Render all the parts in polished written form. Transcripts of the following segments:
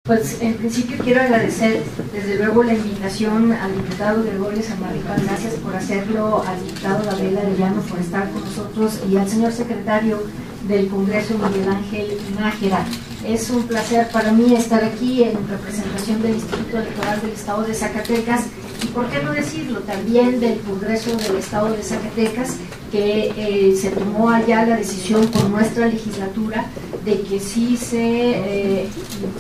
Pues en principio quiero agradecer desde luego la invitación al diputado Gregorio Zamarripa, gracias por hacerlo, al diputado Gabriel Arellano por estar con nosotros y al señor secretario del Congreso Miguel Ángel Nájera. Es un placer para mí estar aquí en representación del Instituto Electoral del Estado de Zacatecas y, por qué no decirlo, también del Congreso del Estado de Zacatecas, que se tomó allá la decisión por nuestra legislatura de que sí se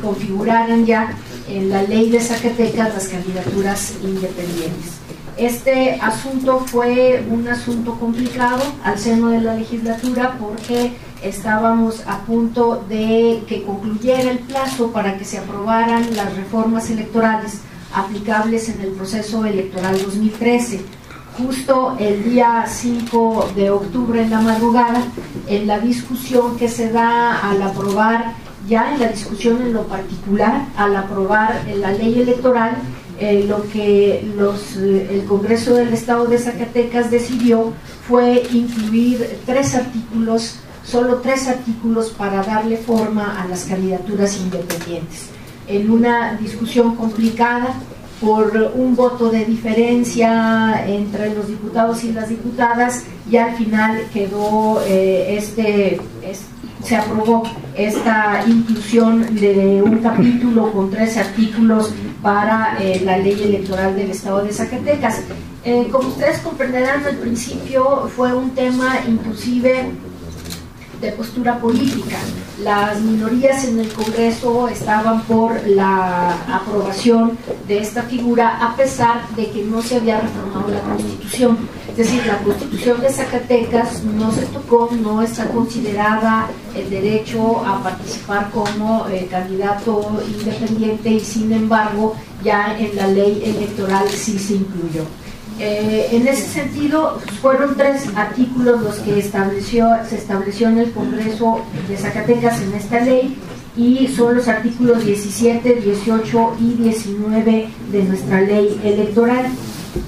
configuraran ya en la ley de Zacatecas las candidaturas independientes. Este asunto fue un asunto complicado al seno de la legislatura porque estábamos a punto de que concluyera el plazo para que se aprobaran las reformas electorales aplicables en el proceso electoral 2013. Justo el día 5 de octubre en la madrugada, en la discusión que se da al aprobar, ya en la discusión en lo particular, al aprobar la ley electoral, lo que el Congreso del Estado de Zacatecas decidió fue incluir solo tres artículos para darle forma a las candidaturas independientes. En una discusión complicada, por un voto de diferencia entre los diputados y las diputadas, y al final quedó se aprobó esta inclusión de un capítulo con 3 artículos para la ley electoral del Estado de Zacatecas. Como ustedes comprenderán, al principio fue un tema inclusive de postura política. Las minorías en el Congreso estaban por la aprobación de esta figura, a pesar de que no se había reformado la Constitución. Es decir, la Constitución de Zacatecas no se tocó, no está considerada el derecho a participar como candidato independiente, y sin embargo ya en la ley electoral sí se incluyó. En ese sentido, fueron 3 artículos los que se estableció en el Congreso de Zacatecas en esta ley, y son los artículos 17, 18 y 19 de nuestra ley electoral.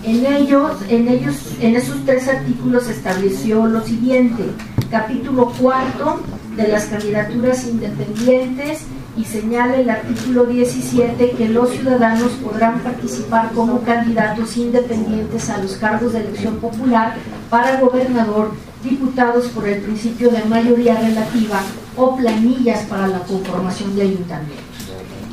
En esos 3 artículos se estableció lo siguiente: capítulo 4 de las candidaturas independientes, y señala el artículo 17 que los ciudadanos podrán participar como candidatos independientes a los cargos de elección popular para gobernador, diputados por el principio de mayoría relativa o planillas para la conformación de ayuntamientos.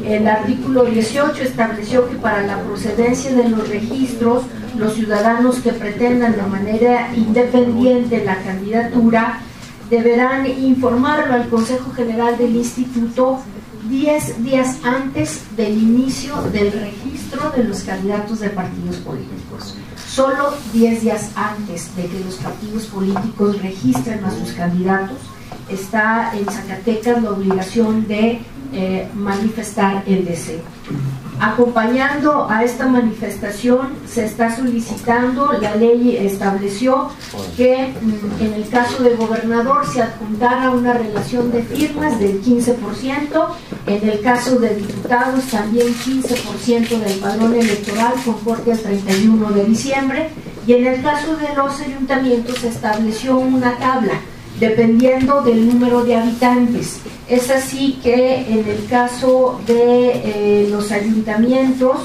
El artículo 18 estableció que para la procedencia de los registros, los ciudadanos que pretendan de manera independiente la candidatura deberán informarlo al Consejo General del Instituto 10 días antes del inicio del registro de los candidatos de partidos políticos. Solo 10 días antes de que los partidos políticos registren a sus candidatos, está en Zacatecas la obligación de manifestar el deseo. Acompañando a esta manifestación se está solicitando, la ley estableció que en el caso de gobernador se adjuntara una relación de firmas del 15%, en el caso de diputados también 15% del padrón electoral con corte al 31 de diciembre, y en el caso de los ayuntamientos se estableció una tabla dependiendo del número de habitantes. Es así que en el caso de los ayuntamientos,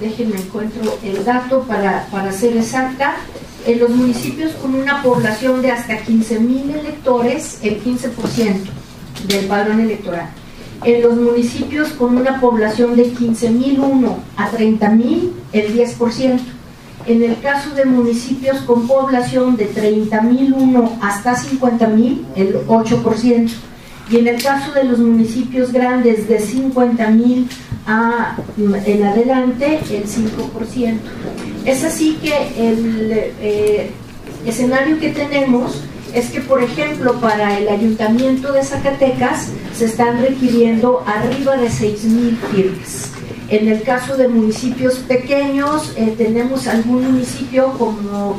déjenme encuentro el dato para ser exacta, en los municipios con una población de hasta 15,000 electores, el 15% del padrón electoral. En los municipios con una población de 15,001 a 30,000, el 10%. En el caso de municipios con población de 30,001 hasta 50,000, el 8%. Y en el caso de los municipios grandes de 50,000 en adelante, el 5%. Es así que el escenario que tenemos es que, por ejemplo, para el Ayuntamiento de Zacatecas se están requiriendo arriba de 6,000 firmas. En el caso de municipios pequeños, tenemos algún municipio como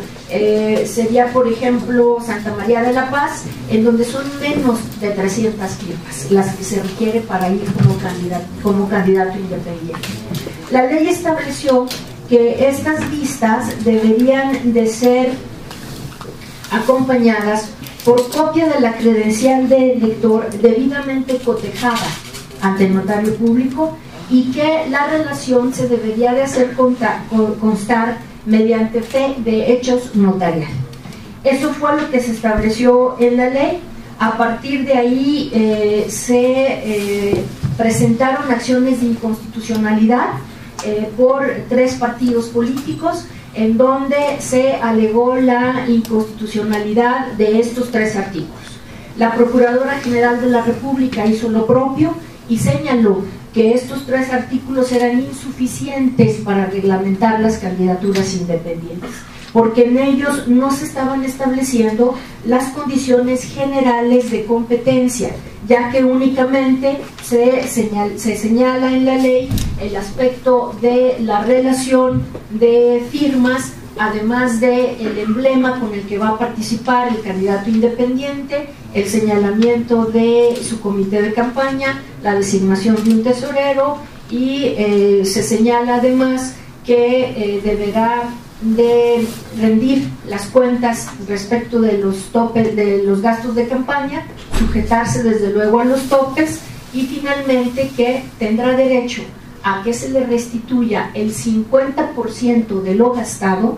sería, por ejemplo, Santa María de la Paz, en donde son menos de 300 firmas las que se requiere para ir como candidato independiente. La ley estableció que estas listas deberían de ser acompañadas por copia de la credencial de elector debidamente cotejada ante el notario público, y que la relación se debería de hacer constar mediante fe de hechos notariales. Eso fue lo que se estableció en la ley. A partir de ahí se presentaron acciones de inconstitucionalidad por 3 partidos políticos, en donde se alegó la inconstitucionalidad de estos 3 artículos. La Procuradora General de la República hizo lo propio y señaló que estos 3 artículos eran insuficientes para reglamentar las candidaturas independientes, porque en ellos no se estaban estableciendo las condiciones generales de competencia, ya que únicamente se señala en la ley el aspecto de la relación de firmas, además del emblema con el que va a participar el candidato independiente, el señalamiento de su comité de campaña, la designación de un tesorero, y se señala además que deberá de rendir las cuentas respecto de los topes de los gastos de campaña, sujetarse desde luego a los topes, y finalmente que tendrá derecho a que se le restituya el 50% de lo gastado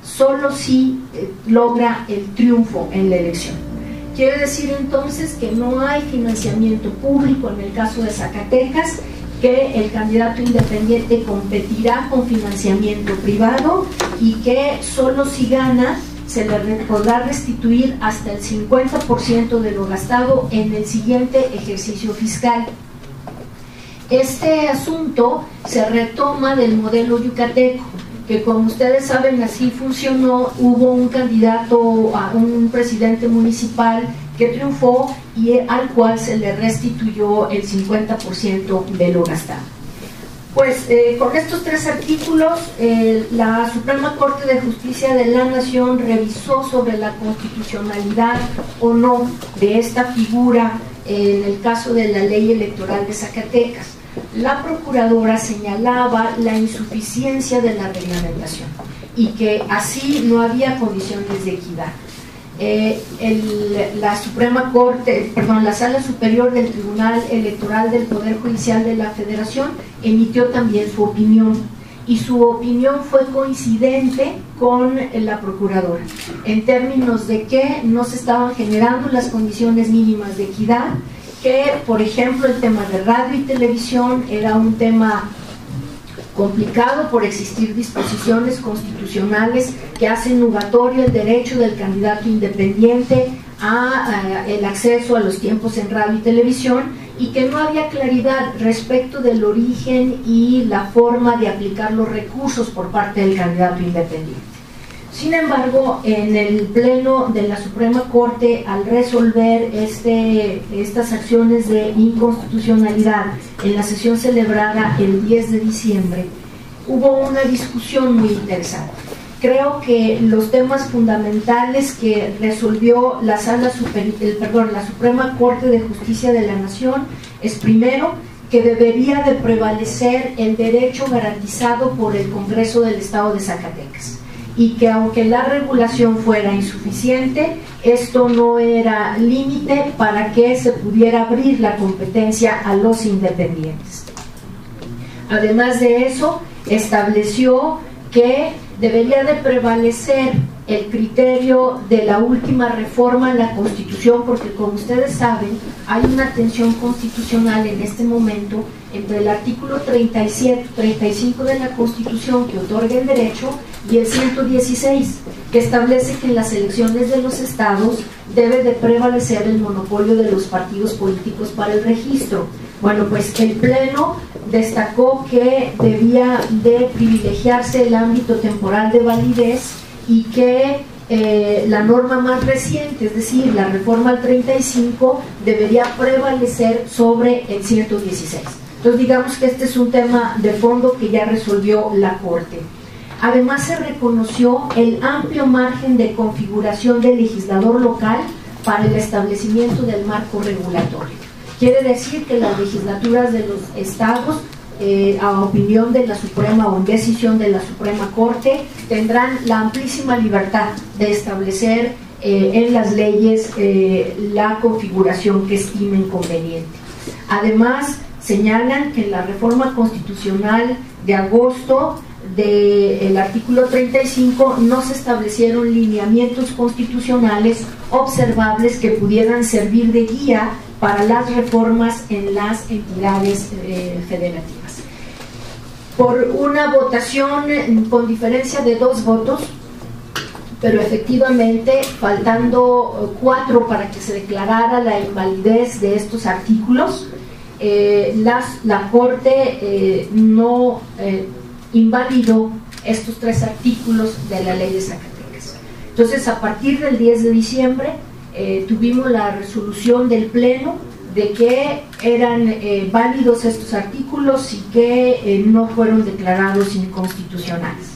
solo si logra el triunfo en la elección. Quiere decir entonces que no hay financiamiento público en el caso de Zacatecas, que el candidato independiente competirá con financiamiento privado y que solo si gana se le podrá restituir hasta el 50% de lo gastado en el siguiente ejercicio fiscal. Este asunto se retoma del modelo yucateco, que como ustedes saben así funcionó. Hubo un candidato a un presidente municipal que triunfó y al cual se le restituyó el 50% de lo gastado. Pues con estos 3 artículos la Suprema Corte de Justicia de la Nación revisó sobre la constitucionalidad o no de esta figura en el caso de la ley electoral de Zacatecas. La procuradora señalaba la insuficiencia de la reglamentación y que así no había condiciones de equidad. La Suprema Corte, la Sala Superior del Tribunal Electoral del Poder Judicial de la Federación emitió también su opinión, y su opinión fue coincidente con la procuradora en términos de que no se estaban generando las condiciones mínimas de equidad, que por ejemplo el tema de radio y televisión era un tema complicado por existir disposiciones constitucionales que hacen nugatorio el derecho del candidato independiente a el acceso a los tiempos en radio y televisión, y que no había claridad respecto del origen y la forma de aplicar los recursos por parte del candidato independiente. Sin embargo, en el Pleno de la Suprema Corte, al resolver estas acciones de inconstitucionalidad en la sesión celebrada el 10 de diciembre, hubo una discusión muy interesante. Creo que los temas fundamentales que resolvió la Suprema Corte de Justicia de la Nación es, primero, que debería de prevalecer el derecho garantizado por el Congreso del Estado de Zacatecas, y que aunque la regulación fuera insuficiente, esto no era límite para que se pudiera abrir la competencia a los independientes. Además de eso, estableció que debería de prevalecer el criterio de la última reforma en la Constitución, porque como ustedes saben, hay una tensión constitucional en este momento entre el artículo 35 de la Constitución, que otorga el derecho, y el 116, que establece que en las elecciones de los estados debe de prevalecer el monopolio de los partidos políticos para el registro. Bueno, pues el Pleno destacó que debía de privilegiarse el ámbito temporal de validez, y que la norma más reciente, es decir, la reforma al 35, debería prevalecer sobre el 116. Entonces digamos que este es un tema de fondo que ya resolvió la Corte. Además se reconoció el amplio margen de configuración del legislador local para el establecimiento del marco regulatorio. Quiere decir que las legislaturas de los estados, a opinión de la Suprema o en decisión de la Suprema Corte, tendrán la amplísima libertad de establecer en las leyes la configuración que estimen conveniente. Además, señalan que en la reforma constitucional de agosto del artículo 35 no se establecieron lineamientos constitucionales observables que pudieran servir de guía para las reformas en las entidades federativas. Por una votación con diferencia de 2 votos, pero efectivamente faltando 4 para que se declarara la invalidez de estos artículos, la Corte no invalidó estos 3 artículos de la ley de Zacatecas. Entonces, a partir del 10 de diciembre tuvimos la resolución del Pleno de que eran válidos estos artículos y que no fueron declarados inconstitucionales.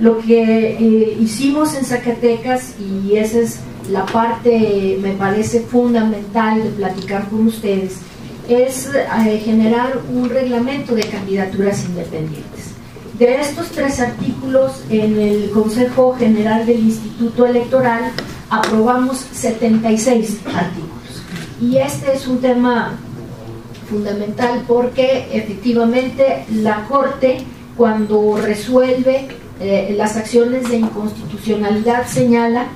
Lo que hicimos en Zacatecas, y esa es la parte, me parece fundamental de platicar con ustedes, es generar un reglamento de candidaturas independientes. De estos 3 artículos, en el Consejo General del Instituto Electoral aprobamos 76 artículos. Y este es un tema fundamental porque efectivamente la Corte, cuando resuelve las acciones de inconstitucionalidad, señala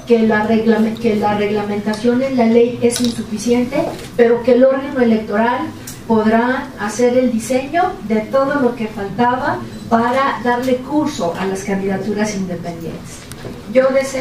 que la reglamentación en la ley es insuficiente, pero que el órgano electoral podrá hacer el diseño de todo lo que faltaba para darle curso a las candidaturas independientes. Yo deseo